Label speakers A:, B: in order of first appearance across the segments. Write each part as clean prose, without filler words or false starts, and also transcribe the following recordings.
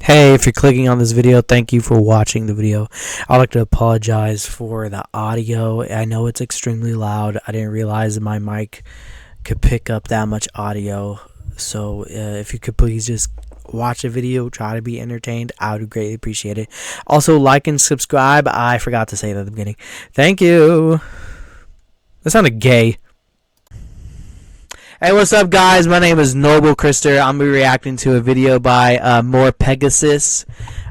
A: Hey, if you're clicking on this video, thank you for watching the video. I'd like to apologize for the audio. I know it's extremely loud. I didn't realize that my mic could pick up that much audio. So if you could please just watch the video, try to be entertained, I would greatly appreciate it. Also, like and subscribe. I forgot to say that at the beginning. Thank you. That sounded gay. Hey, what's up, guys? My name is Noble Krister. I'm gonna be reacting to a video by More Pegasus.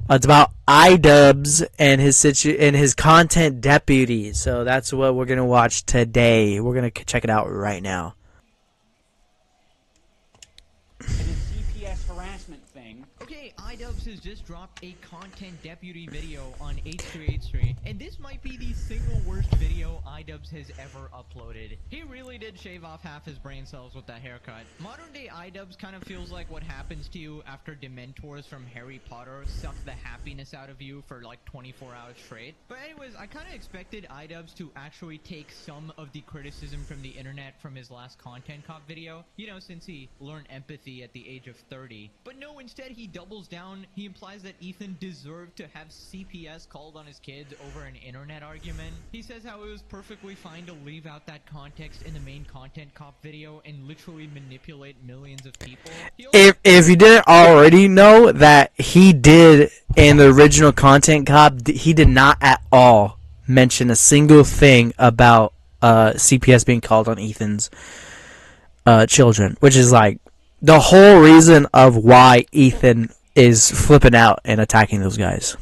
A: It's about iDubbbz and his content deputy. So that's what we're gonna watch today. We're gonna check it out right now.
B: CPS harassment thing.
C: Okay, iDubbbz has just dropped a content deputy video on H38 Street, and this might be the single worst video iDubbbz has ever uploaded. He really did shave off half his brain cells with that haircut. Modern day iDubbbz kind of feels like what happens to you after Dementors from Harry Potter suck the happiness out of you for like 24 hours straight. But anyways, I kind of expected iDubbbz to actually take some of the criticism from the internet from his last content cop video, you know, since he learned empathy at the age of 30. But no, instead he doubles down. He implies that Ethan deserved to have CPS called on his kids over an internet argument. He says how it was perfectly fine to leave out that context in the main content cop video and literally manipulate millions of people.
A: If you didn't already know that he did in the original content cop, he did not at all mention a single thing about CPS being called on Ethan's children, which is like the whole reason of why Ethan is flipping out and attacking those guys.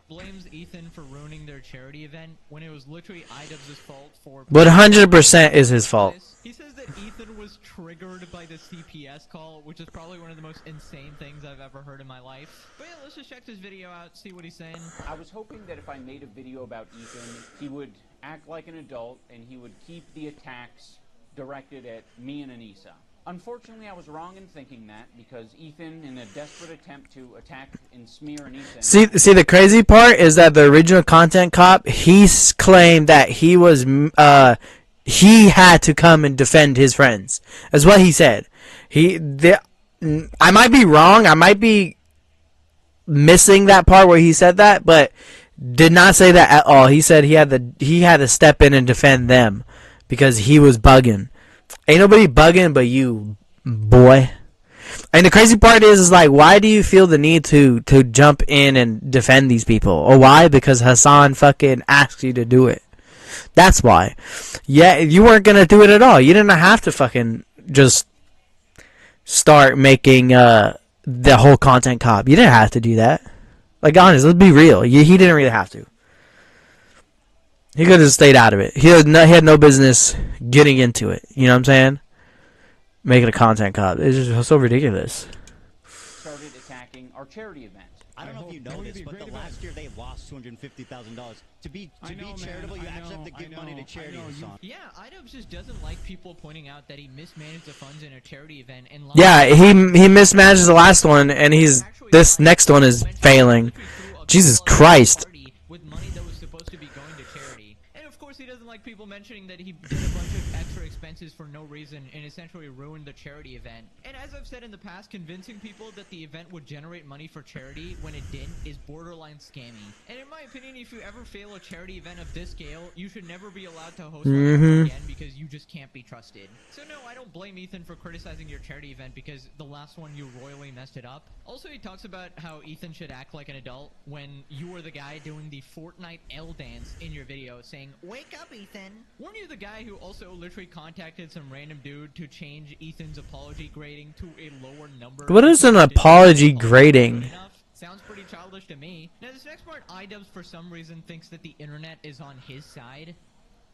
C: Blames Ethan for ruining their charity event when it was literally iDubbbz's fault for...
A: 100% is his fault.
C: He says that Ethan was triggered by the CPS call, which is probably one of the most insane things I've ever heard in my life. But yeah, let's just check this video out, see what he's saying.
B: I was hoping that if I made a video about Ethan, he would act like an adult and he would keep the attacks directed at me and Anissa. Unfortunately, I was wrong in thinking that, because Ethan, in a desperate attempt to attack and smear Anissa...
A: See, the crazy part is that the original content cop, he claimed that he was, he had to come and defend his friends. That's what he said. I might be wrong, I might be missing that part where he said that, but did not say that at all. He said he had to step in and defend them because he was bugging. Ain't nobody bugging but you, boy. And the crazy part is like, why do you feel the need to jump in and defend these people? Or why? Because Hassan fucking asked you to do it. That's why. Yeah, you weren't gonna do it at all. You didn't have to fucking just start making the whole content cop. You didn't have to do that. Like, honest, let's be real. He didn't really have to. He could have stayed out of it. He had no business getting into it. You know what I'm saying? Making a content cop. It's just so ridiculous.
B: Started attacking our charity event.
D: I don't know if you know this, but the last year they lost $250,000. To be charitable, you actually have to give money to charity.
C: Yeah, iDubbbz just doesn't like people pointing out that he mismanaged the funds in a charity event. And
A: yeah, he mismanages the last one, and this next one is failing. Jesus Christ.
C: With money that was supposed to be going to charity. And of course he doesn't like people mentioning that he did a bunch of extra expenses for no reason and essentially ruined the charity event. And as I've said in the past, convincing people that the event would generate money for charity when it didn't is borderline scammy. And in my opinion, if you ever fail a charity event of this scale, you should never be allowed to host one again because you just can't be trusted. So no, I don't blame Ethan for criticizing your charity event because the last one you royally messed it up. Also, he talks about how Ethan should act like an adult when you were the guy doing the Fortnite L dance in your video saying, "Wake up, Ethan." Weren't you the guy who also literally contacted some random dude to change Ethan's apology grading to a lower number?
A: What is an apology grading?
C: Sounds pretty childish to me. Now this next part, iDubbbz for some reason thinks that the internet is on his side.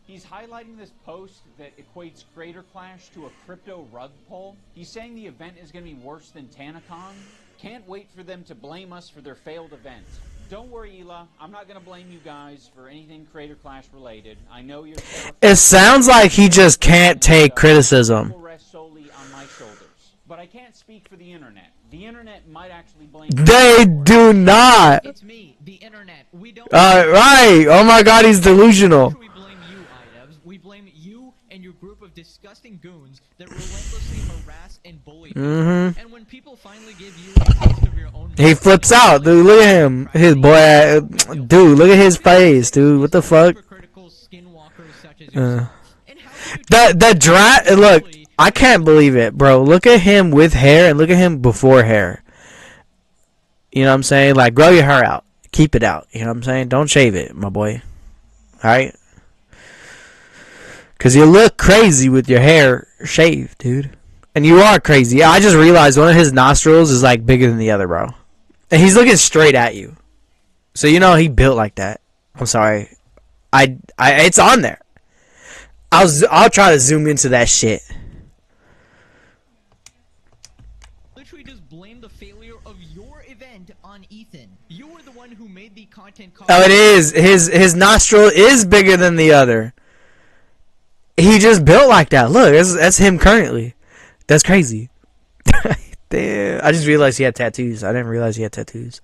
B: He's highlighting this post that equates Creator Clash to a crypto rug pull. He's saying the event is going to be worse than TanaCon. Can't wait for them to blame us for their failed event. Don't worry, Ela. I'm not going to blame you guys for anything Creator Clash related. I know you're...
A: It sounds like he just can't take criticism.
B: Will rest solely on my shoulders. But I can't speak for the internet. The internet might actually blame...
A: They do not.
C: It's me, the internet. We don't...
A: Right. Oh my god, he's delusional.
C: We blame you, iDubbbz. We blame you and your group of of disgusting goons that relentlessly harass and bully people. And when people finally give you a taste of your own,
A: he flips out, dude. Look at him, his boy, dude. Look at his face, dude. What the fuck? Look, I can't believe it, bro. Look at him with hair and look at him before hair. You know what I'm saying? Like, grow your hair out. Keep it out. You know what I'm saying? Don't shave it, my boy. Alright? Because you look crazy with your hair shaved, dude. And you are crazy. Yeah, I just realized one of his nostrils is, like, bigger than the other, bro. And he's looking straight at you. So, you know, he built like that. I'm sorry. It's on there. I'll try to zoom into that shit.
C: Literally just blame the failure of your event on Ethan. You were the one who made the content.
A: Oh, it is. His nostril is bigger than the other. He just built like that. Look, that's him currently. That's crazy. Damn. I just realized he had tattoos. I didn't realize he had tattoos.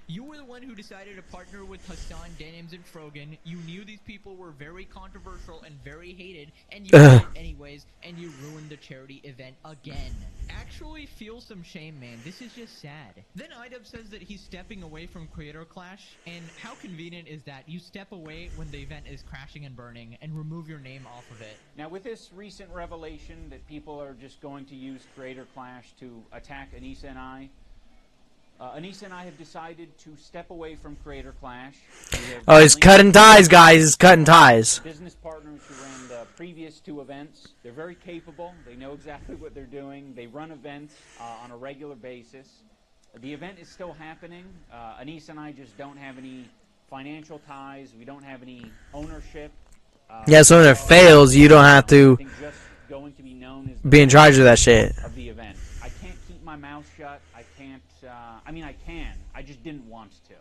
C: You were the one who decided to partner with Hassan, Denims, and Frogan. You knew these people were very controversial and very hated, and you did it anyways, and you ruined the charity event again. Actually feel some shame, man. This is just sad. Then iDubbbz says that he's stepping away from Creator Clash, and how convenient is that? You step away when the event is crashing and burning, and remove your name off of it.
B: Now, with this recent revelation that people are just going to use Creator Clash to attack Anissa and I have decided to step away from Creator Clash.
A: Oh, he's cutting ties, guys. He's cutting ties.
B: Business partners who ran the previous 2 events. They're very capable. They know exactly what they're doing. They run events on a regular basis. The event is still happening. Anissa and I just don't have any financial ties. We don't have any ownership.
A: Yeah, so when it fails, you don't have to
B: just going to be known as
A: be in charge of that shit.
B: Of the event. I can't keep my mouth shut. I can't. I mean, I can. I just didn't want to.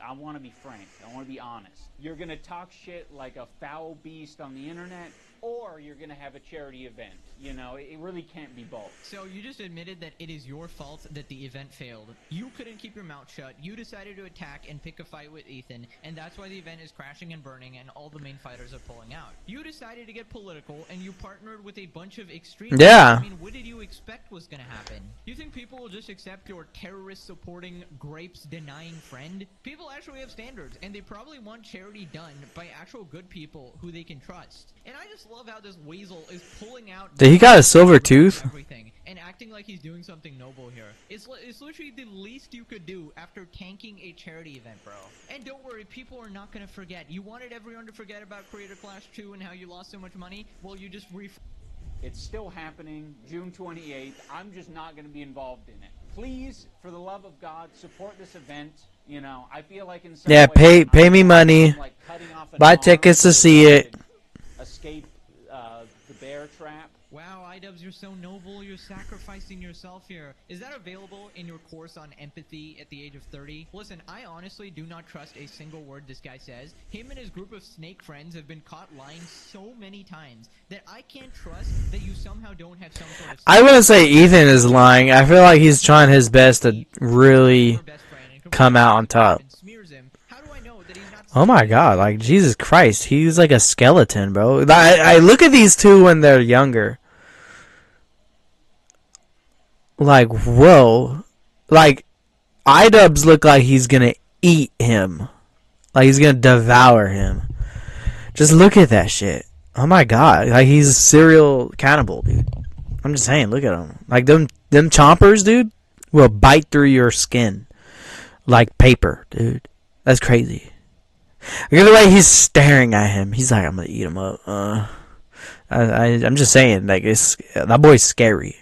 B: I want to be frank. I want to be honest. You're going to talk shit like a foul beast on the internet, or you're going to have a charity event. You know, it really can't be both.
C: So you just admitted that it is your fault that the event failed. You couldn't keep your mouth shut. You decided to attack and pick a fight with Ethan, and that's why the event is crashing and burning and all the main fighters are pulling out. You decided to get political, and you partnered with a bunch of extremists.
A: Yeah.
C: I mean, what did you expect was going to happen? You think people will just accept your terrorist-supporting, grapes-denying friend? People actually have standards, and they probably want charity done by actual good people who they can trust. And I just love how this weasel is pulling out...
A: Did he got a silver tooth?
C: Everything, and acting like he's doing something noble here. It's literally the least you could do after tanking a charity event, bro. And don't worry, people are not going to forget. You wanted everyone to forget about Creator Clash 2 and how you lost so much money? Well, you just
B: It's still happening, June 28th. I'm just not going to be involved in it. Please, for the love of God, support this event. You know, I feel like in some way,
A: pay me money.
B: Like cutting off an
A: Buy
B: arm
A: tickets to
B: so
A: see
B: I
A: it.
B: could escape the bear trap.
C: Wow, iDubbbz, you're so noble. You're sacrificing yourself here. Is that available in your course on empathy at the age of 30? Listen, I honestly do not trust a single word this guy says. Him and his group of snake friends have been caught lying so many times that I can't trust that you somehow don't have some sort of...
A: I wouldn't say Ethan is lying. I feel like he's trying his best to really come out on top. Oh my god, like, Jesus Christ, he's like a skeleton, bro. I look at these two when they're younger. Like, whoa. Like, iDubbbz look like he's gonna eat him. Like, he's gonna devour him. Just look at that shit. Oh my god, like, he's a serial cannibal, dude. I'm just saying, look at him. Like, them chompers, dude, will bite through your skin. Like paper, dude. That's crazy. Look at the way he's staring at him. He's like, I'm gonna eat him up. I'm just saying, like, that boy's scary.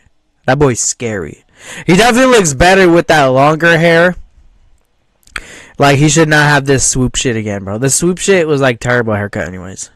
A: That boy's scary. He definitely looks better with that longer hair. Like, he should not have this swoop shit again, bro. The swoop shit was like terrible haircut, anyways.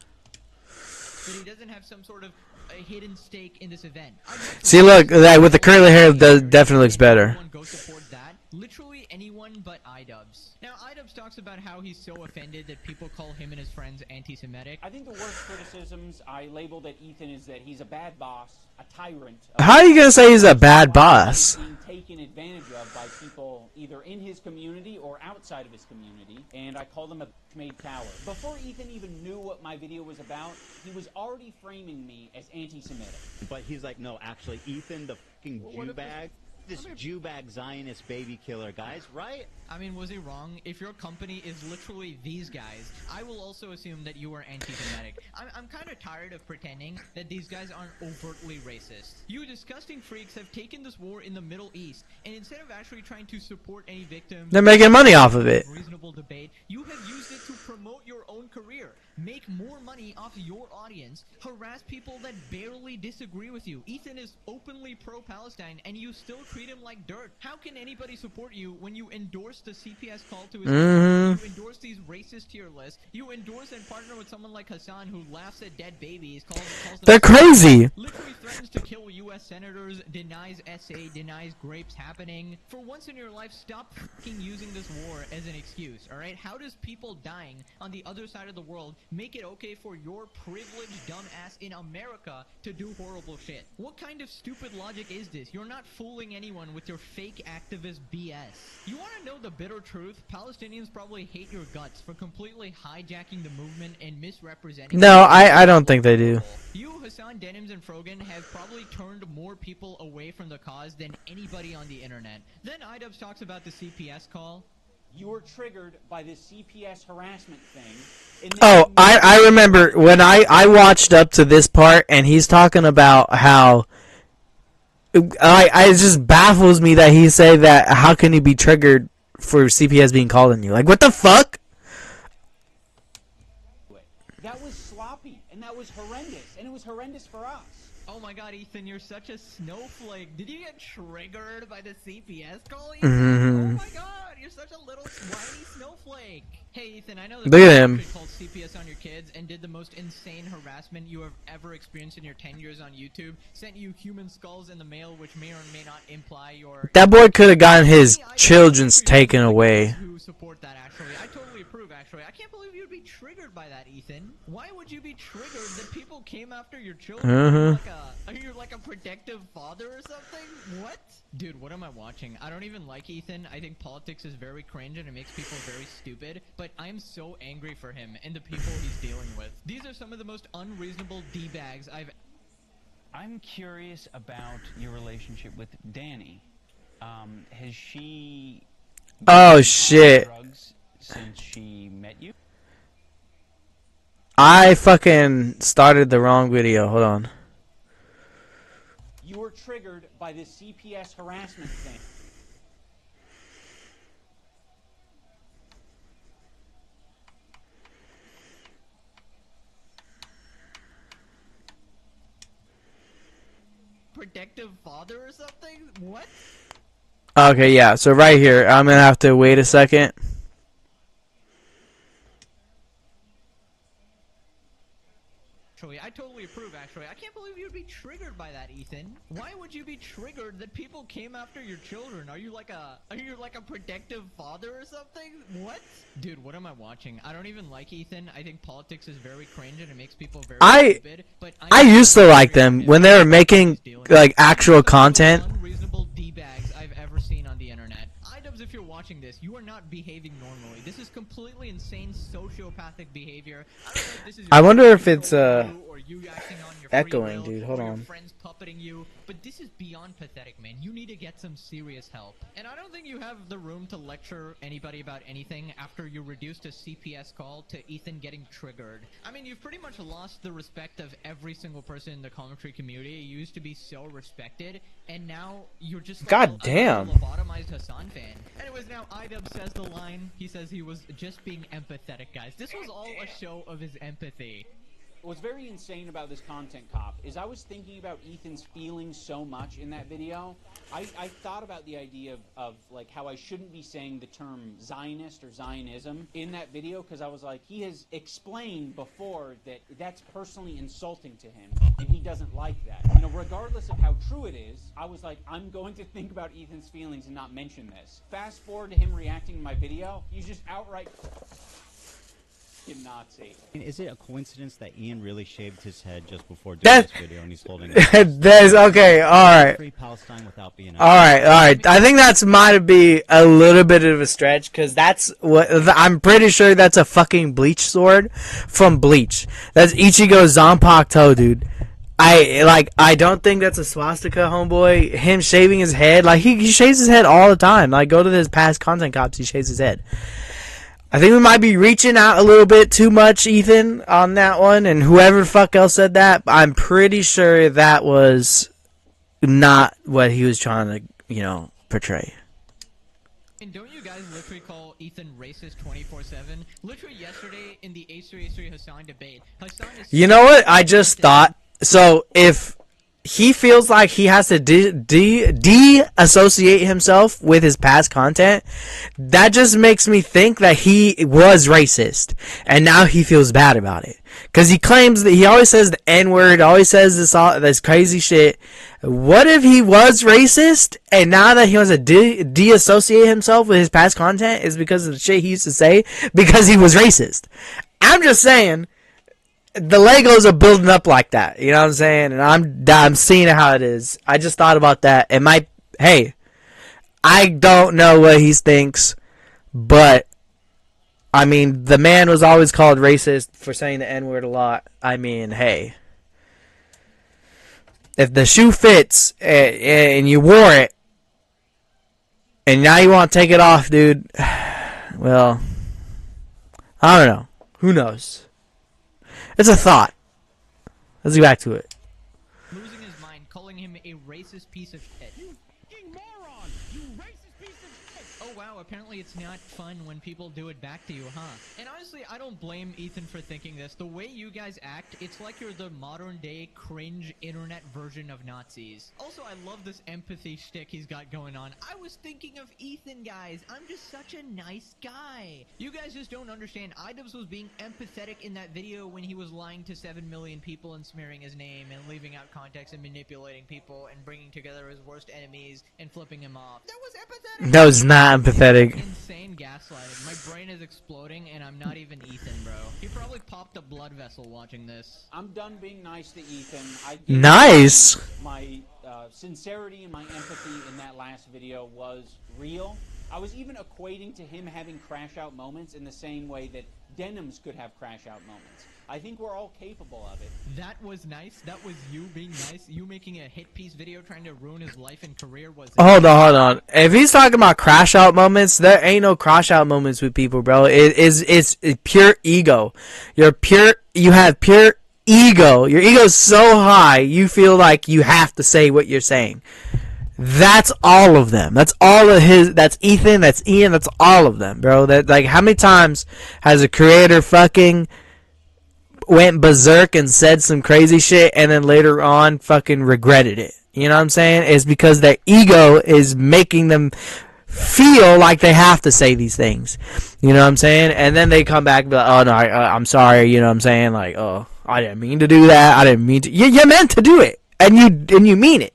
C: But he doesn't have some sort of a hidden stake in this event.
A: See, look, that with the curly hair, definitely looks better.
C: Go support that. Literally anyone but iDubbbz. Now, iDubbbz talks about how he's so offended that people call him and his friends anti-Semitic.
B: I think the worst criticisms I labeled at Ethan is that he's a bad boss, a tyrant.
A: How are you gonna say he's a bad boss?
B: Being taken advantage of by people, either in his community or outside of his community, and I called him a made coward. Before Ethan even knew what my video was about, he was already framing me as anti-Semitic.
D: But he's like, no, actually, Ethan, the fucking Jew bag, this Jew bag Zionist baby killer, guys, right?
C: I mean, was he wrong? If your company is literally these guys, I will also assume that you are anti-Semitic. I'm kind of tired of pretending that these guys aren't overtly racist. You disgusting freaks have taken this war in the Middle East, and instead of actually trying to support any victims,
A: They're making money off of it.
C: Reasonable debate, you have used it to promote your own career, make more money off your audience, harass people that barely disagree with you. Ethan is openly pro-Palestine, and you still treat him like dirt. How can anybody support you when you endorse the CPS call to his you endorse these racist tier lists, you endorse and partner with someone like Hassan who laughs at dead babies, calls
A: They're crazy.
C: literally threatens to kill U.S. senators, denies SA, denies grapes happening. For once in your life, stop fucking using this war as an excuse, alright? How does people dying on the other side of the world make it okay for your privileged dumbass in America to do horrible shit? What kind of stupid logic is this? You're not fooling anyone with your fake activist BS. You want to know the bitter truth? Palestinians probably hate your guts for completely hijacking the movement and misrepresenting.
A: No, I don't think they do.
C: You, Hassan, Denims, and Frogan have probably turned more people away from the cause than anybody on the internet. Then iDubbbz talks about the CPS call.
B: You were triggered by this CPS harassment thing.
A: Oh, I remember when I watched up to this part, and he's talking about how it just baffles me that he said that how can you be triggered for CPS being called on you? Like, what the fuck?
B: That was sloppy, and that was horrendous, and it was horrendous for us.
C: Oh my god, Ethan, you're such a snowflake. Did you get triggered by the CPS call, Ethan? Oh my god, you're such a little whiny snowflake. Hey, Ethan, I know that
A: Look at him.
C: you called CPS on your kids and did the most insane harassment you have ever experienced in your 10 years on YouTube. Sent you human skulls in the mail, which may or may not imply your...
A: That boy could have gotten his children's taken away.
C: Who support that, actually. I totally approve, actually. I can't believe you'd be triggered by that, Ethan. Why would you be triggered that people came after your children? You're like a protective father or something? What? Dude, what am I watching? I don't even like Ethan. I think politics is very cringe and it makes people very stupid. But I'm so angry for him and the people he's dealing with. These are some of the most unreasonable D-bags
E: I'm curious about your relationship with Danny. Has she...
A: Oh shit.
E: Drugs since she met you?
A: I fucking started the wrong video. Hold on.
B: You were triggered by this CPS harassment thing.
C: protective father or something? What?
A: Okay, yeah. So right here, I'm gonna have to wait a second.
C: Actually, I totally approve, actually. I can't believe you'd be triggered by that, Ethan. Why would you be triggered that people came after your children? Are you like a protective father or something? What? Dude, what am I watching? I don't even like Ethan. I think politics is very cringe and it makes people very stupid. But
A: I used to like them when they were making like actual content.
C: Unreasonable D-bags I've ever seen on the internet. iDubbbz, if you're watching this, you are not behaving normally. This is completely insane sociopathic behavior.
A: I wonder if it's
C: or you acting on your free
A: echoing,
C: will,
A: dude. Hold
C: or your
A: on.
C: friends puppeting you, but this is beyond pathetic, man. You need to get some serious help. And I don't think you have the room to lecture anybody about anything after you reduced a CPS call to Ethan getting triggered. I mean, you've pretty much lost the respect of every single person in the commentary community. You used to be so respected, and now you're just like
A: God damn.
C: a lobotomized Hassan fan. Anyways, now iDubbbz says the line. He says he was just being empathetic, guys. This was all a show of his empathy.
B: What's very insane about this content cop is I was thinking about Ethan's feelings so much in that video. I thought about the idea of like how I shouldn't be saying the term Zionist or Zionism in that video because I was like, he has explained before that that's personally insulting to him and he doesn't like that. You know, regardless of how true it is, I was like, I'm going to think about Ethan's feelings and not mention this. Fast forward to him reacting to my video, he's just outright fucking Nazi.
D: Is it a coincidence that Ian really shaved his head just before doing
A: That-
D: this video and he's holding it?
A: There's okay, alright.
D: Free Palestine without being
A: Alright. I think that's might be a little bit of a stretch, because that's what I'm pretty sure that's a fucking Bleach sword from Bleach. That's Ichigo Zanpakuto, dude. I don't think that's a swastika, homeboy. Him shaving his head, like he shaves his head all the time. Like, go to his past content cops, he shaves his head. I think we might be reaching out a little bit too much, Ethan, on that one, and whoever the fuck else said that, I'm pretty sure that was not what he was trying to, portray.
C: And don't you guys literally call Ethan racist 24/7? Literally yesterday in the H3H3 Hassan debate, Hassan is...
A: You know what? I just thought, so if he feels like he has to de-associate himself with his past content, that just makes me think that he was racist, and now he feels bad about it. Because he claims that he always says the N-word, always says this crazy shit. What if he was racist, and now that he wants to de-associate himself with his past content is because of the shit he used to say, because he was racist? I'm just saying, the Legos are building up like that, you know what I'm saying? And I'm seeing how it is. I just thought about that. It might, hey, I don't know what he thinks, but I mean, the man was always called racist for saying the N-word a lot. I mean, hey, if the shoe fits and you wore it, and now you want to take it off, dude, well, I don't know. Who knows? It's a thought. Let's get back to it.
C: Losing his mind, calling him a racist piece of shit.
F: You fucking moron! You racist piece of shit!
C: Oh wow, apparently it's not fun when people do it back to you, huh? And honestly, I don't blame Ethan for thinking this. The way you guys act, it's like you're the modern day cringe internet version of Nazis. Also, I love this empathy shtick he's got going on. I was thinking of Ethan, guys. I'm just such a nice guy. You guys just don't understand. iDubbbz was being empathetic in that video when he was lying to 7 million people and smearing his name and leaving out context and manipulating people and bringing together his worst enemies and flipping him off. That was empathetic.
A: That was not empathetic.
C: Insane gaslighting. My brain is exploding and I'm not even Ethan, bro. He probably popped a blood vessel watching this.
B: I'm done being nice to Ethan.
A: Nice.
B: My sincerity and my empathy in that last video was real. I was even equating to him having crash out moments in the same way that Denims could have crash out moments. I think we're all capable of it.
C: That was nice. That was you being nice. You making a hit piece video trying to ruin his life and career was...
A: Hold on. If he's talking about crash out moments, there ain't no crash out moments with people, bro. It's pure ego. You have pure ego. Your ego's so high, you feel like you have to say what you're saying. That's all of them. That's all of his. That's Ethan. That's Ian. That's all of them, bro. That, like, how many times has a creator fucking went berserk and said some crazy shit and then later on fucking regretted it? You know what I'm saying? It's because their ego is making them feel like they have to say these things. You know what I'm saying? And then they come back and be like, oh no, I'm sorry. You know what I'm saying? Like, oh, I didn't mean to do that. I didn't mean to. You meant to do it, and you mean it.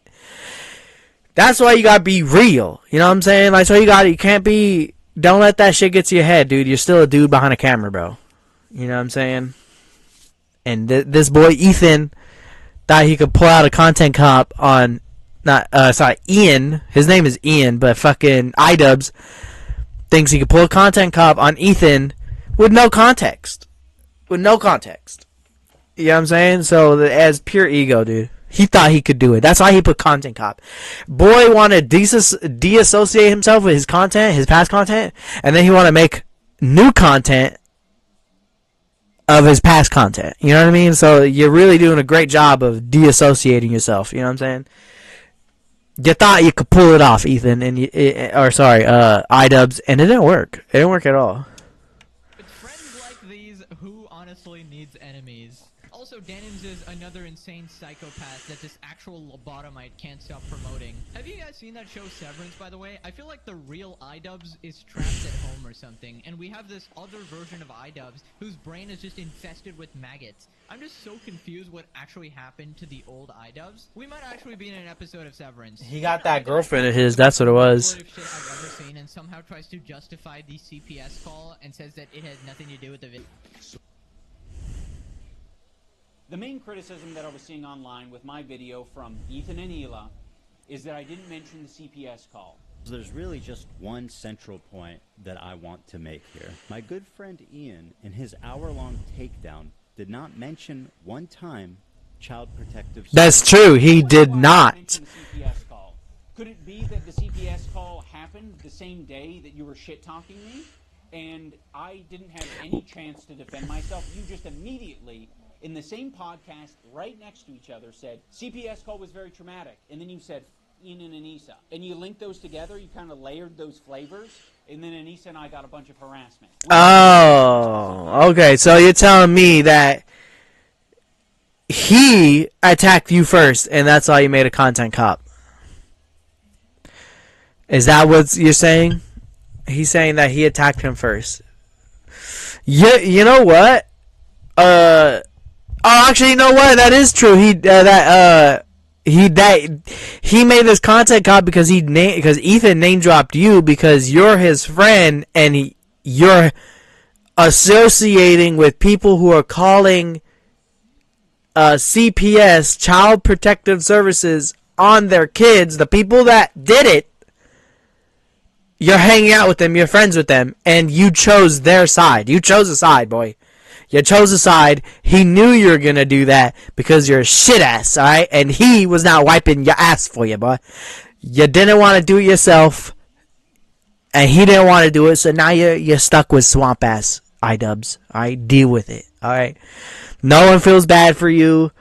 A: That's why you gotta be real. You know what I'm saying? Like, so you can't be, don't let that shit get to your head, dude. You're still a dude behind a camera, bro. You know what I'm saying? And this boy, Ethan, thought he could pull out a content cop on, Ian. His name is Ian, but fucking iDubbbz thinks he could pull a content cop on Ethan with no context. With no context. You know what I'm saying? So, as pure ego, dude. He thought he could do it. That's why he put content cop. Boy wanted to de-associate himself with his content, his past content, and then he want to make new content of his past content. You know what I mean? So you're really doing a great job of de-associating yourself. You know what I'm saying? You thought you could pull it off, Ethan, and iDubbbz, and it didn't work. It didn't work at all.
C: With friends like these, who honestly needs enemies? Also, Denims is another insane psychopath that this actual lobotomite can't stop promoting. Have you guys seen that show Severance, by the way? I feel like the real iDubbbz is trapped at home or something, and we have this other version of iDubbbz whose brain is just infested with maggots. I'm just so confused what actually happened to the old iDubbbz. We might actually be in an episode of Severance.
A: He got that girlfriend of his, that's what it was.
C: Shit I've ever seen, and somehow tries to justify the CPS call and says that it had nothing to do with the video.
B: The main criticism that I was seeing online with my video from Ethan and Hila is that I didn't mention the CPS call.
D: There's really just one central point that I want to make here. My good friend Ian, in his hour-long takedown, did not mention one time Child Protective Services.
A: That's true. He did not.
B: The CPS call. Could it be that the CPS call happened the same day that you were shit-talking me, and I didn't have any chance to defend myself? You just immediately, in the same podcast, right next to each other, said, CPS call was very traumatic. And then you said, Ian and Anissa. And you linked those together, you kind of layered those flavors, and then Anissa and I got a bunch of harassment.
A: Oh, okay. So you're telling me that he attacked you first, and that's why you made a content cop. Is that what you're saying? He's saying that he attacked him first. You know what? Oh, actually, you know what? That is true. He made this content cop because because Ethan name dropped you because you're his friend and you're associating with people who are calling CPS, Child Protective Services, on their kids. The people that did it, you're hanging out with them, you're friends with them, and you chose their side. You chose a side, boy. You chose a side. He knew you were going to do that because you're a shit ass, alright? And he was not wiping your ass for you, boy. You didn't want to do it yourself, and he didn't want to do it, so now you're stuck with swamp ass iDubbbz. Alright? Deal with it, alright? No one feels bad for you.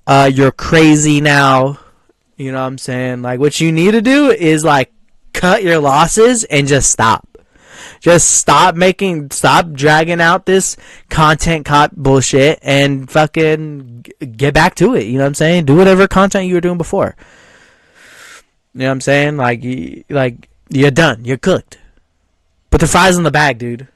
A: You're crazy now. You know what I'm saying? Like, what you need to do is, like, cut your losses and just stop. Just stop dragging out this content cop bullshit and fucking get back to it. You know what I'm saying? Do whatever content you were doing before. You know what I'm saying? Like you're done. You're cooked. Put the fries in the bag, dude.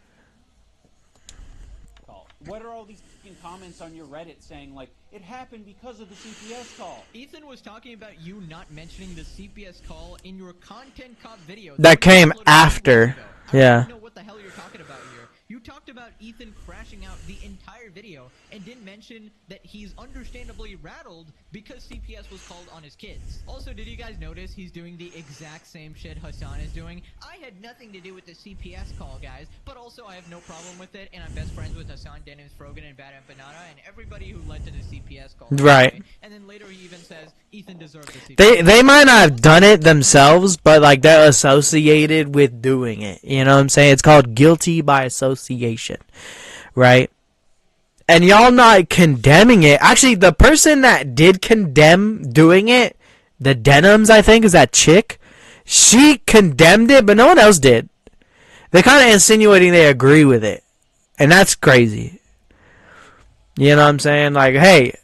B: What are all these comments on your Reddit saying, like, it happened because of the CPS call?
C: Ethan was talking about you not mentioning the CPS call in your content cop video.
A: That came after. Yeah.
C: I don't know what the hell you're talking about here. You talked about Ethan crashing out the entire video and didn't mention that he's understandably rattled because CPS was called on his kids. Also, did you guys notice he's doing the exact same shit Hassan is doing? I had nothing to do with the CPS call, guys, but also I have no problem with it, and I'm best friends with Hassan, Dennis, Frogan, and Bad Empanada, and everybody who led to the CPS call.
A: Right.
C: And then later he even says Ethan deserved the CPS.
A: They might not have done it themselves, but like they're associated with doing it. You know what I'm saying? It's called guilty by association, right? And y'all not condemning it. Actually, the person that did condemn doing it, the Denims, I think, is that chick. She condemned it, but no one else did. They're kind of insinuating they agree with it, and that's crazy. You know what I'm saying? Like, hey,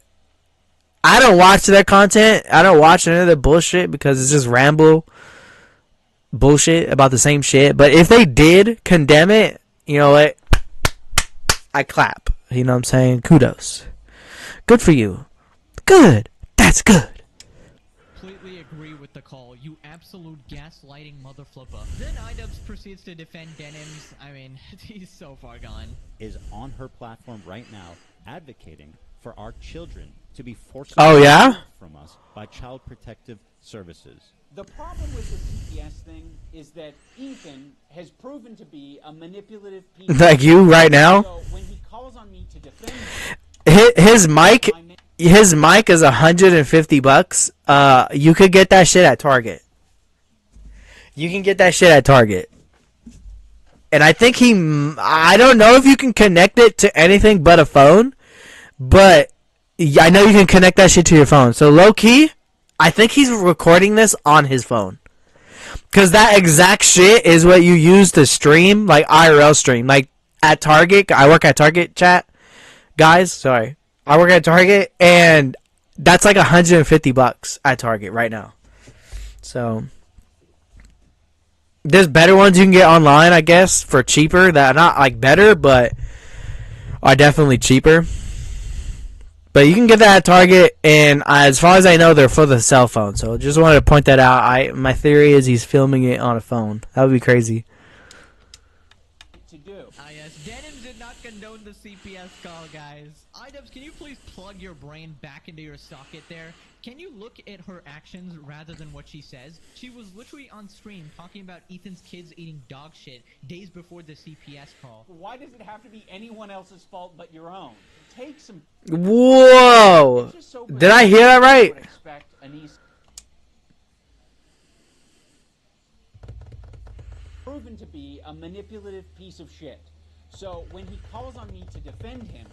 A: I don't watch their content. I don't watch any of their bullshit because it's just ramble bullshit about the same shit. But if they did condemn it, you know what? I clap. You know what I'm saying? Kudos. Good for you. Good. That's good.
C: Completely agree with the call. You absolute gaslighting motherflipper. Then iDubbbz proceeds to defend Denims. I mean, he's so far gone.
D: Is on her platform right now advocating for our children to be forced from us by Child Protective Services.
B: The problem with the CPS thing is that Ethan has proven to be a manipulative piece.
A: Like you right now?
B: So when he calls on me to defend
A: his mic is $150. You could get that shit at Target. You can get that shit at Target. And I think I don't know if you can connect it to anything but a phone, but I know you can connect that shit to your phone. So low key, I think he's recording this on his phone. Because that exact shit is what you use to stream, like IRL stream. Like at Target, I work at Target, chat. Guys, sorry. I work at Target, and that's like $150 at Target right now. So there's better ones you can get online, I guess, for cheaper. That are not like better, but are definitely cheaper. But you can get that at Target, and as far as I know, they're for the cell phone. So just wanted to point that out. My theory is he's filming it on a phone. That would be crazy.
B: To do.
C: Yes, Denims did not condone the CPS call, guys. iDubbbz, can you please plug your brain back into your socket there? Can you look at her actions rather than what she says? She was literally on stream talking about Ethan's kids eating dog shit days before the CPS call.
B: Why does it have to be anyone else's fault but your own? Take some.
A: Whoa!
B: It's just so
A: Did I hear that right?
B: would expect a niece proven to be a manipulative piece of shit. So when he calls on me to defend him,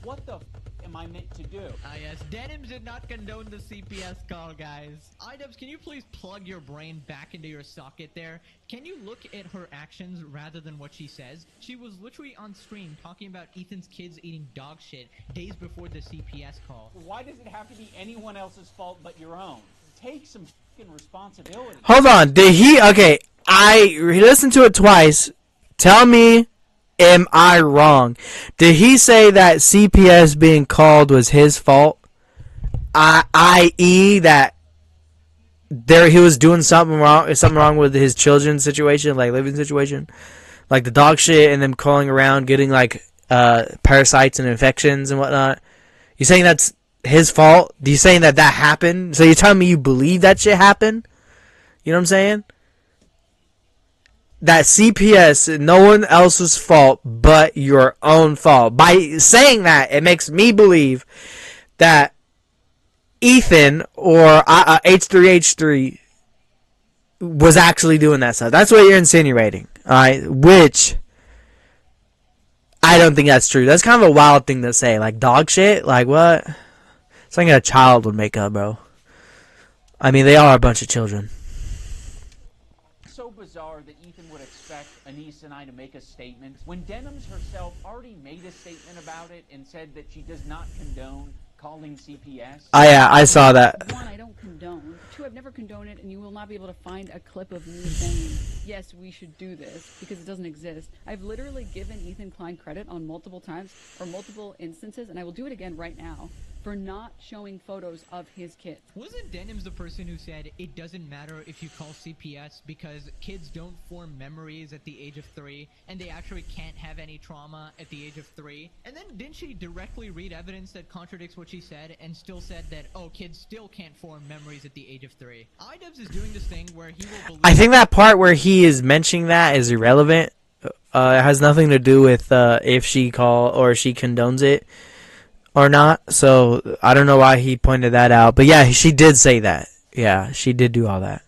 B: what the am I meant to do?
C: Yes, Denims did not condone the CPS call, guys. iDubbbz, can you please plug your brain back into your socket there? Can you look at her actions rather than what she says? She was literally on stream talking about Ethan's kids eating dog shit days before the CPS call.
B: Why does it have to be anyone else's fault but your own? Take some fucking responsibility.
A: Hold on. Did he? Okay, I listened to it twice. Tell me, am I wrong? Did he say that CPS being called was his fault? I.e. that he was doing something wrong with his children's situation, like living situation, like the dog shit and them crawling around, getting like parasites and infections and whatnot. You saying that's his fault? You saying that happened? So you're telling me you believe that shit happened? You know what I'm saying? That CPS, no one else's fault but your own fault. By saying that, it makes me believe that Ethan or H3H3 was actually doing that stuff. That's what you're insinuating, alright? Which I don't think that's true. That's kind of a wild thing to say. Like dog shit? Like what? Something a child would make up, bro. I mean, they are a bunch of children.
B: So bizarre that Ethan would expect Anise and I to make a statement when Denims herself already made a statement about it and said that she does not condone calling CPS.
A: Yeah, I saw that.
G: One, I don't condone. Two, I've never condoned it, and you will not be able to find a clip of me saying, yes, we should do this, because it doesn't exist. I've literally given Ethan Klein credit on multiple times, or multiple instances, and I will do it again right now, for not showing photos of his kids.
C: Wasn't Denims the person who said it doesn't matter if you call CPS because kids don't form memories at the age of 3 and they actually can't have any trauma at the age of 3? And then didn't she directly read evidence that contradicts what she said and still said that, oh, kids still can't form memories at the age of 3? iDubbbz is doing this thing where he will believe—
A: I think that part where he is mentioning that is irrelevant. It has nothing to do with if she condones it or not. So I don't know why he pointed that out. But yeah, she did say that. Yeah, she did do all that.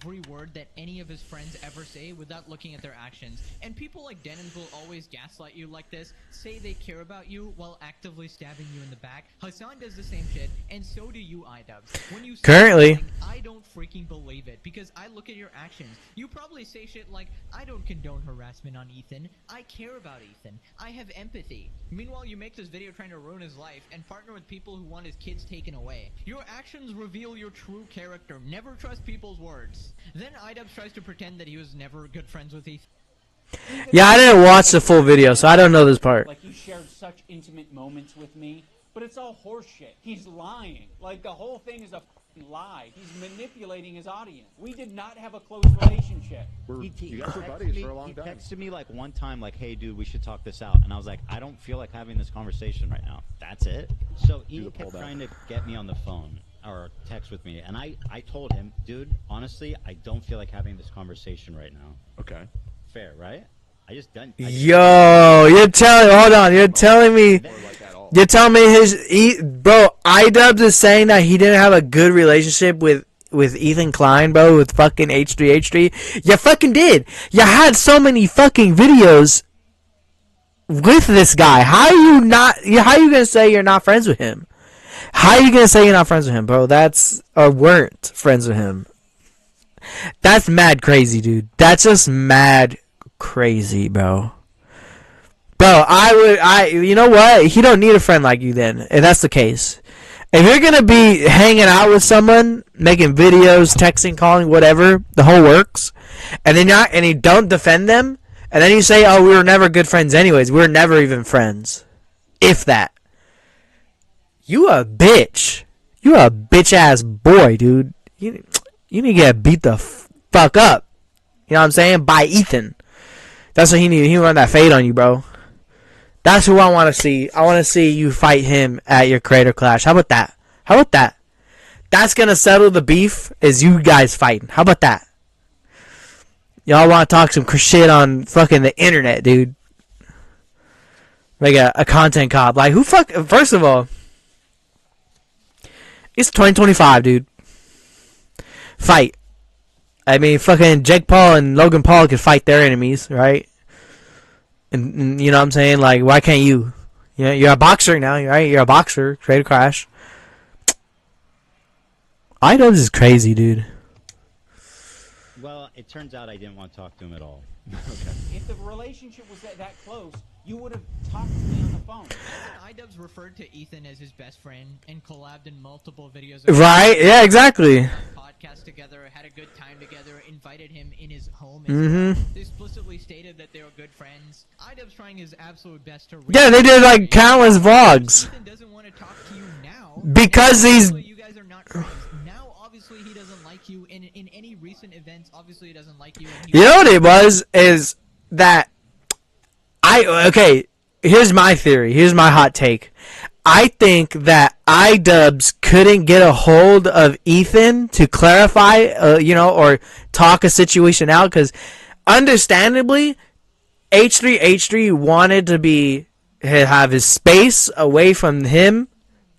C: Every word that any of his friends ever say without looking at their actions. And people like Denims will always gaslight you like this, say they care about you while actively stabbing you in the back. Hassan does the same shit, and so do you, iDubbbz. When you say
A: Currently.
C: something, I don't freaking believe it, because I look at your actions. You probably say shit like, I don't condone harassment on Ethan. I care about Ethan. I have empathy. Meanwhile, you make this video trying to ruin his life and partner with people who want his kids taken away. Your actions reveal your true character. Never trust people's words. Then iDubbbz tries to pretend that he was never good friends with Ethan.
A: Yeah, I didn't watch the full video, so I don't know this part.
B: Like, you shared such intimate moments with me, but it's all horseshit. He's lying. Like, the whole thing is a fucking lie. He's manipulating his audience. We did not have a close relationship.
D: You
H: guys were buddies for a long time.
D: He texted me like one time, like, "Hey, dude, we should talk this out," and I was like, "I don't feel like having this conversation right now." That's it. So Ian kept trying to get me on the phone or text with me, and I told him, "Dude, honestly, I don't feel like having this conversation right now."
H: Okay.
D: Fair, right?
A: Yo, you're telling me bro, iDubbbz is saying that he didn't have a good relationship with Ethan Klein, bro, with fucking H3H3. You fucking did. You had so many fucking videos with this guy. How are you gonna say you're not friends with him? How are you gonna say you're not friends with him, bro? Or weren't friends with him. That's mad crazy, dude. That's just mad crazy, bro. Bro, you know what? He don't need a friend like you then, if that's the case. If you're gonna be hanging out with someone, making videos, texting, calling, whatever, the whole works, and you don't defend them, and then you say, oh, we were never good friends anyways. We were never even friends. If that. You a bitch. You a bitch ass boy, dude. You need to get beat the fuck up. You know what I'm saying? By Ethan. That's what he needed. He run that fade on you, bro. That's who I want to see. I want to see you fight him at your creator clash. How about that? How about that? That's going to settle the beef is you guys fighting. How about that? Y'all want to talk some shit on fucking the internet, dude. Like a content cop. Like, who fuck... First of all, it's 2025, dude. Fight. I mean, fucking Jake Paul and Logan Paul could fight their enemies, right? And you know what I'm saying? Like, why can't you? You know, you're a boxer now, right? You're a boxer. Creator Crash. iDubbbz is crazy, dude.
D: Well, it turns out I didn't want to talk to him at all.
B: If the relationship was that close, you would have talked to me on the phone.
C: iDubbbz referred to Ethan as his best friend and collabed in multiple videos.
A: Right? Yeah, exactly.
C: Podcast together, had a good time together, invited him in his home. Well. They explicitly stated that they were good friends. iDubbbz trying his absolute best to.
A: Yeah, they did like countless vlogs.
C: Ethan doesn't want to talk to you now
A: because he's.
C: You guys are not friends. Now, obviously, he doesn't like you. In any recent events, obviously, he doesn't like you. And
A: You know what it was? Is that okay, here's my theory. Here's my hot take. I think that iDubbbz couldn't get a hold of Ethan to clarify, or talk a situation out, because understandably, H3H3 wanted to have his space away from him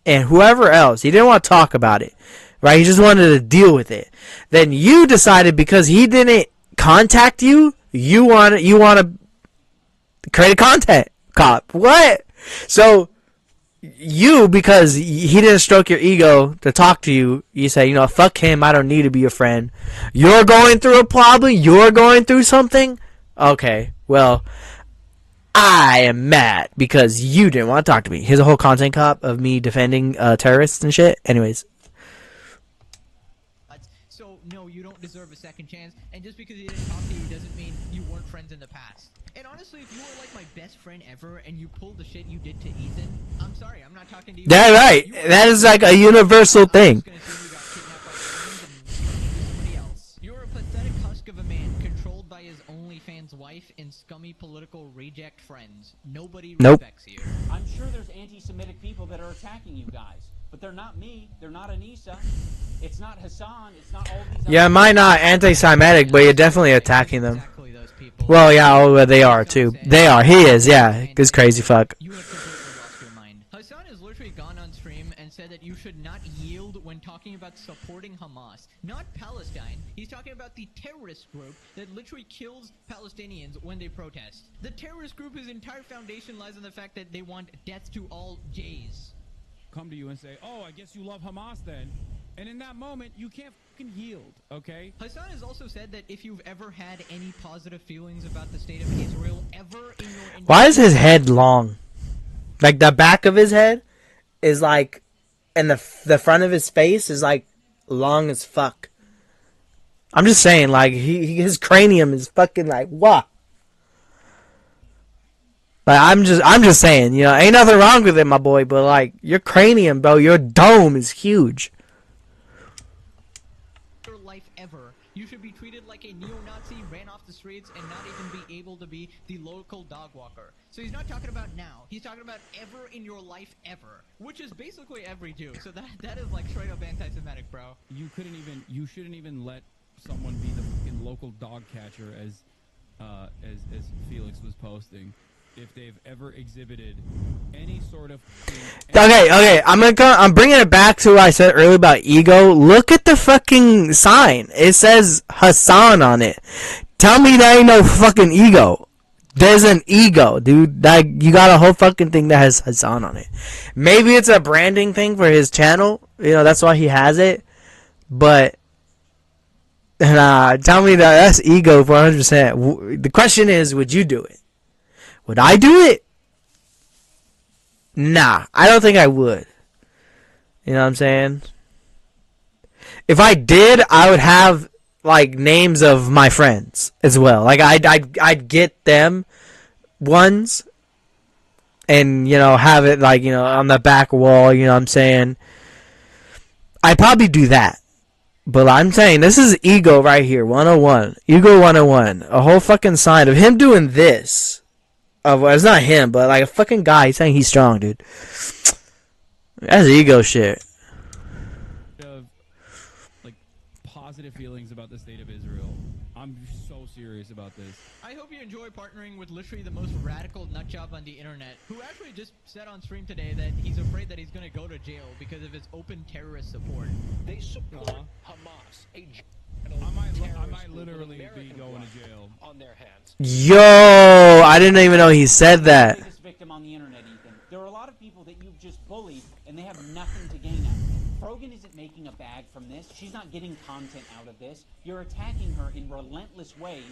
A: and whoever else. He didn't want to talk about it, right? He just wanted to deal with it. Then you decided, because he didn't contact you, you want to create a content cop. What? So you, because he didn't stroke your ego to talk to you, you say, fuck him, I don't need to be your friend. You're going through a problem, you're going through something. Okay, well, I am mad because you didn't want to talk to me. Here's a whole content cop of me defending terrorists and shit. Anyways.
C: So, no, you don't deserve a second chance. And just because he didn't talk to you doesn't mean you weren't friends in the past. And honestly, if you were like my best friend ever and you pulled the shit you did to Ethan, I'm sorry, I'm not talking to you.
A: That's right. That is like a universal thing.
C: You're a pathetic husk of a man controlled by his OnlyFans wife and scummy political reject friends. Nobody respects you.
B: I'm sure there's anti-Semitic people that are attacking you guys, but they're not me. They're not Anissa. It's not Hassan. It's not all these.
A: Yeah, might not anti-Semitic, but you're definitely attacking them. Well, yeah, they are too. They are. He is. Yeah, this crazy fuck.
C: You have completely lost your mind. Hassan has literally gone on stream and said that you should not yield when talking about supporting Hamas, not Palestine. He's talking about the terrorist group that literally kills Palestinians when they protest. The terrorist group, whose entire foundation lies on the fact that they want death to all gays.
F: Come to you and say, oh, I guess you love Hamas then. And in that moment, you can't fucking yield, okay?
C: Hassan has also said that if you've ever had any positive feelings about the state of Israel ever in your...
A: Why is his head long? Like, the back of his head is like... And the front of his face is like long as fuck. I'm just saying, like, his cranium is fucking like, what? Like, I'm just saying, ain't nothing wrong with it, my boy, but like, your cranium, bro, your dome is huge.
C: Life ever. You should be treated like a neo-Nazi, ran off the streets, and not even be able to be the local dog walker. So he's not talking about now. He's talking about ever in your life ever, which is basically every Jew. So that is like straight up anti-Semitic, bro.
F: You shouldn't even let someone be the fucking local dog catcher as Felix was posting. If they've ever exhibited any sort of...
A: Okay, I'm bringing it back to what I said earlier about ego. Look at the fucking sign. It says Hassan on it. Tell me there ain't no fucking ego. There's an ego, dude. Like, you got a whole fucking thing that has Hassan on it. Maybe it's a branding thing for his channel. That's why he has it. But... tell me that's ego for 100%. The question is, would you do it? Would I do it? Nah, I don't think I would. You know what I'm saying? If I did, I would have like names of my friends as well. Like I'd get them ones and have it like on the back wall. You know what I'm saying? I'd probably do that. But I'm saying this is ego right here, 101. Ego 101. A whole fucking sign of him doing this. Well, it's not him, but like a fucking guy saying he's strong, dude. That's ego shit.
F: Of like positive feelings about the state of Israel. I'm so serious about this.
C: I hope you enjoy partnering with literally the most radical nutjob on the internet, who actually just said on stream today that he's afraid that he's going to go to jail because of his open terrorist support.
H: They support Hamas, a
F: I might literally be going to jail
H: on their hands.
A: Yo, I didn't even know he said that.
B: Biggest victim on the internet, Ethan. There are a lot of people that you've just bullied, and they have nothing to gain out of it. Brogan isn't making a bag from this. She's not getting content out of this. You're attacking her in relentless ways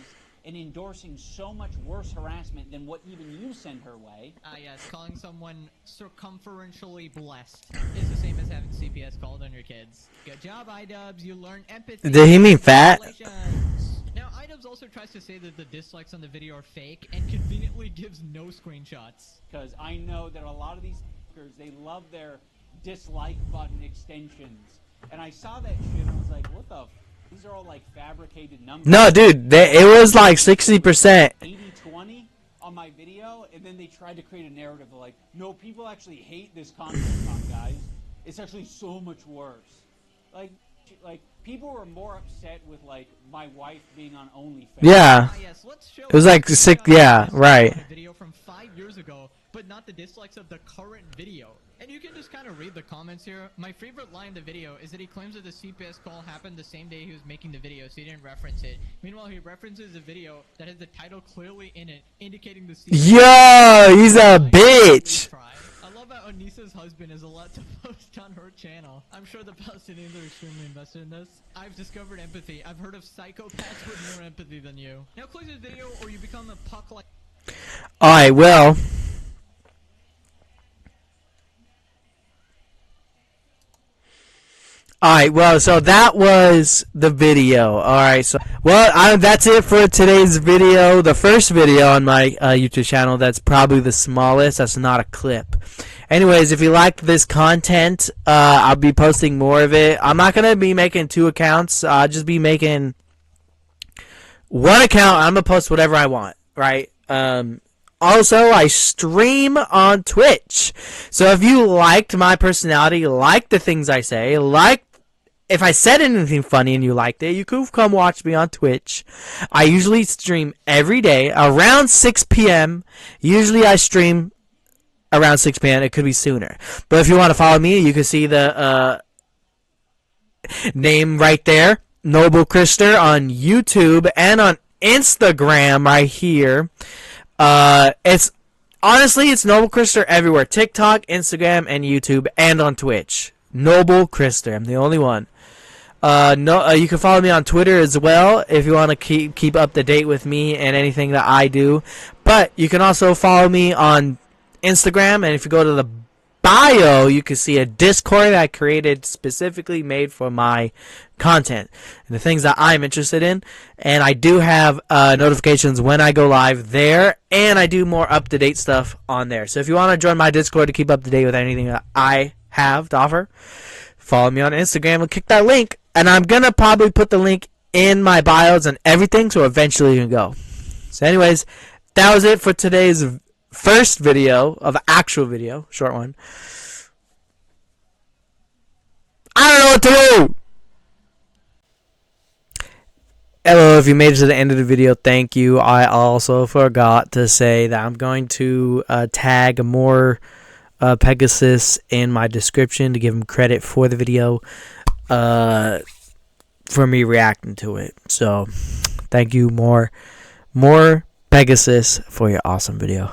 B: and endorsing so much worse harassment than what even you send her way.
C: Yes, calling someone circumferentially blessed is the same as having CPS called on your kids. Good job, iDubbbz. You learn empathy.
A: Did he mean fat?
C: Now, iDubbbz also tries to say that the dislikes on the video are fake and conveniently gives no screenshots.
B: Because I know that a lot of these fuckers, they love their dislike button extensions. And I saw that shit and I was like, what the f? These are all like fabricated numbers.
A: No, dude, it was like 60%.
B: 80-20 on my video, and then they tried to create a narrative of like, no, people actually hate this content, guys. It's actually so much worse. Like people were more upset with like my wife being on OnlyFans.
A: Yeah.
C: Yes, let's show
A: It was like sick. Yeah, right.
C: video from 5 years ago, but not the dislikes of the current video. And you can just kind of read the comments here. My favorite line in the video is that he claims that the CPS call happened the same day he was making the video, so he didn't reference it. Meanwhile, he references a video that has the title clearly in it, indicating the CPS.
A: Yo, he's a bitch.
C: I love how Anisa's husband is allowed to post on her channel. I'm sure the Palestinians are extremely invested in this. I've discovered empathy. I've heard of psychopaths with more empathy than you. Now click this video or you become a puck like...
A: Alright, well. Alright, well, so that was the video. Alright, so, well, that's it for today's video. The first video on my YouTube channel. That's probably the smallest. That's not a clip. Anyways, if you liked this content, I'll be posting more of it. I'm not going to be making 2 accounts. I'll just be making 1 account. I'm going to post whatever I want, right? Also, I stream on Twitch. So if you liked my personality, liked the things I say, if I said anything funny and you liked it, you could come watch me on Twitch. I usually stream every day around 6 p.m. Usually I stream around 6 p.m. It could be sooner. But if you want to follow me, you can see the name right there. Noble Krister on YouTube and on Instagram right here. It's Noble Krister everywhere. TikTok, Instagram, and YouTube, and on Twitch. Noble Krister. I'm the only one. You can follow me on Twitter as well if you want to keep up to date with me and anything that I do. But you can also follow me on Instagram, and if you go to the bio, you can see a Discord that I created specifically made for my content and the things that I'm interested in. And I do have notifications when I go live there, and I do more up-to-date stuff on there. So if you want to join my Discord to keep up to date with anything that I have to offer, follow me on Instagram and click that link. And I'm going to probably put the link in my bios and everything, so eventually you can go. So anyways, that was it for today's first video of actual video, short one. I don't know what to do. Hello, if you made it to the end of the video, thank you. I also forgot to say that I'm going to tag more Pegasus in my description to give him credit for the video, for me reacting to it. So, thank you more Pegasus for your awesome video.